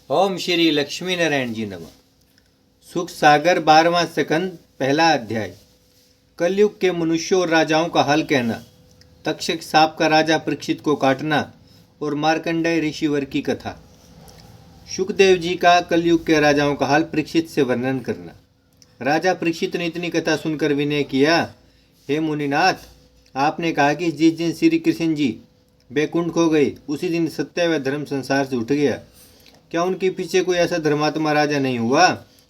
ओम श्री लक्ष्मी नारायण जी नमः। सुख सागर 12वां सकंद पहला अध्याय। कलयुग के मनुष्यों और राजाओं का हाल कहना, तक्षक सांप का राजा परीक्षित को काटना और मार्कंडेय ऋषिवर की कथा। शुकदेव जी का कलयुग के राजाओं का हाल परीक्षित से वर्णन करना। राजा परीक्षित ने इतनी कथा सुनकर विनय किया, हे मुनिनाथ, आपने कहा कि जिस दिन श्री कृष्ण जी बैकुंठ को गए उसी दिन सत्य व धर्म संसार से उठ गया। क्या उनके पीछे कोई ऐसा धर्मात्मा राजा नहीं हुआ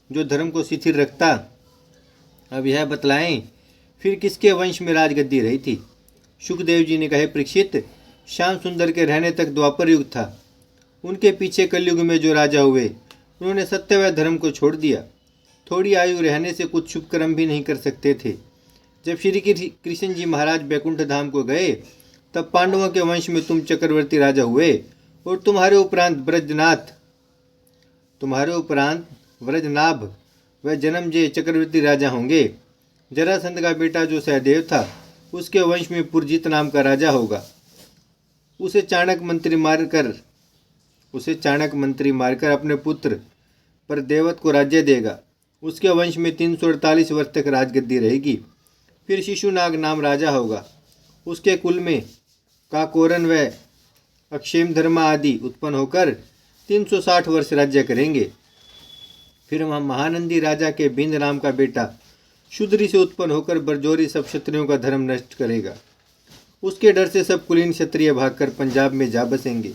जो धर्म को शिथिल रखता? अब यह बतलाएं, फिर किसके वंश में राजगद्दी रही थी? शुकदेव जी ने कहे, परीक्षित, श्याम सुंदर के रहने तक द्वापर युग था। उनके पीछे कलयुग में जो राजा हुए उन्होंने सत्य व धर्म को छोड़ दिया। थोड़ी आयु रहने से कुछ शुभ कर्म भी नहीं कर सकते थे। जब श्री कृष्ण जी महाराज बैकुंठ धाम को गए तब पांडवों के वंश में तुम चक्रवर्ती राजा हुए और तुम्हारे उपरांत व्रजनाभ व जन्मजय चक्रवर्ती राजा होंगे। जरासंध का बेटा जो सहदेव था उसके वंश में पुरजीत नाम का राजा होगा। उसे चाणक्य मंत्री मारकर अपने पुत्र पर देवत को राज्य देगा। उसके वंश में 348 वर्ष तक राजगद्दी रहेगी। फिर शिशुनाग नाम राजा होगा। उसके कुल में काकोरन व अक्षेमधर्मा आदि उत्पन्न होकर 360 वर्ष राज्य करेंगे। फिर वह महानंदी राजा के बिंद नाम का बेटा शूद्री से उत्पन्न होकर बरजोरी सब क्षत्रियों का धर्म नष्ट करेगा। उसके डर से सब कुलीन क्षत्रिय भागकर पंजाब में जा बसेंगे।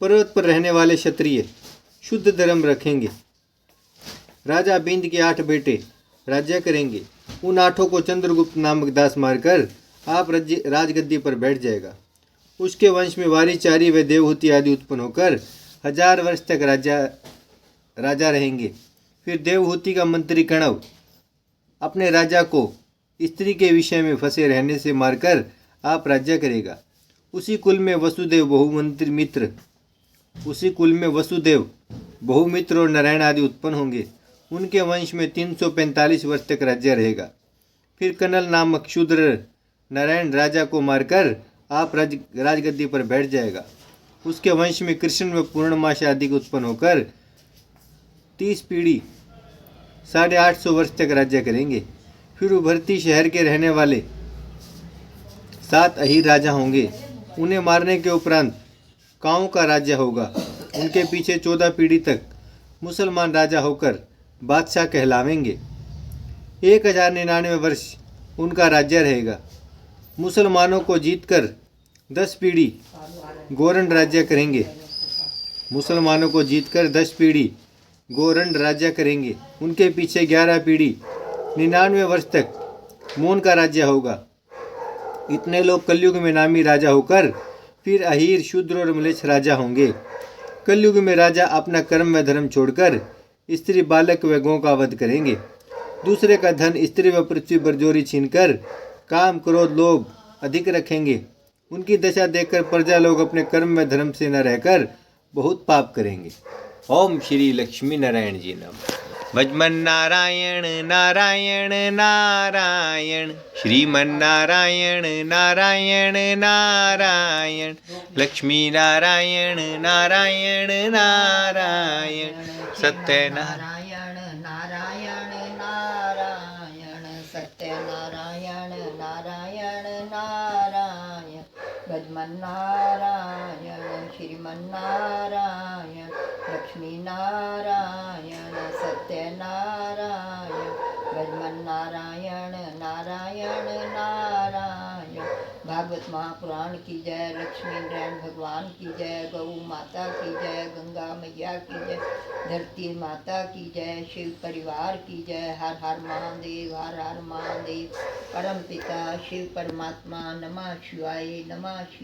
पर्वत पर रहने वाले क्षत्रिय शुद्ध धर्म रखेंगे। राजा बिंद के 8 बेटे राज्य करेंगे। उन 8 को चंद्रगुप्त नामक दास मारकर आप राजगद्दी पर बैठ जाएगा। उसके वंश में वारीचारी व देवहूति आदि उत्पन्न होकर 1000 वर्ष तक राजा रहेंगे। फिर देवहूति का मंत्री कणव अपने राजा को स्त्री के विषय में फंसे रहने से मारकर आप राज्य करेगा। उसी कुल में वसुदेव बहुमित्र और नारायण आदि उत्पन्न होंगे। उनके वंश में 345 वर्ष तक राज्य रहेगा। फिर कनल नामक शूद्र नारायण राजा को मारकर आप राजगद्दी पर बैठ जाएगा। उसके वंश में कृष्ण व पूर्णमासी आदि उत्पन्न होकर 30 पीढ़ी 850 वर्ष तक राज्य करेंगे। फिर उभरती शहर के रहने वाले 7 अहीर राजा होंगे। उन्हें मारने के उपरांत काओं का राज्य होगा। उनके पीछे 14 पीढ़ी तक मुसलमान राजा होकर बादशाह कहलावेंगे। 1099 वर्ष उनका राज्य रहेगा। मुसलमानों को जीतकर 10 पीढ़ी गोरंड राज्य करेंगे। उनके पीछे 11 पीढ़ी 99 वर्ष तक मोन का राज्य होगा। इतने लोग कलयुग में नामी राजा होकर फिर अहीर, शूद्र और म्लेच्छ राजा होंगे। कलयुग में राजा अपना कर्म व धर्म छोड़कर स्त्री, बालक व गौ का वध करेंगे। दूसरे का धन, स्त्री व पृथ्वी बरजोरी छीनकर काम, क्रोध, लोभ अधिक रखेंगे। उनकी दशा देखकर प्रजा लोग अपने कर्म व धर्म से न रहकर बहुत पाप करेंगे। ओम श्री लक्ष्मी नारायण जी नमः। भजमन नारायण नारायण नारायण, श्रीमन नारायण नारायण नारायण, लक्ष्मी नारायण नारायण नारायण, सत्यनारायण नारायण नारायण, सत्यनारायण नारायण नारायण, भजमन नारायण, श्रीमन नारायण, लक्ष्मी नारायण, सत्यनारायण, भजमन नारायण नारायण नारायण। भागवत महापुराण की जय, लक्ष्मी नारायण भगवान की जय, गौ माता की जय, गंगा मैया की जय, धरती माता की जय, शिव परिवार की जय। हर हर महादेव, हर हर महादेव। परम पिता शिव परमात्मा, नमः शिवाय, नमः शिवाय।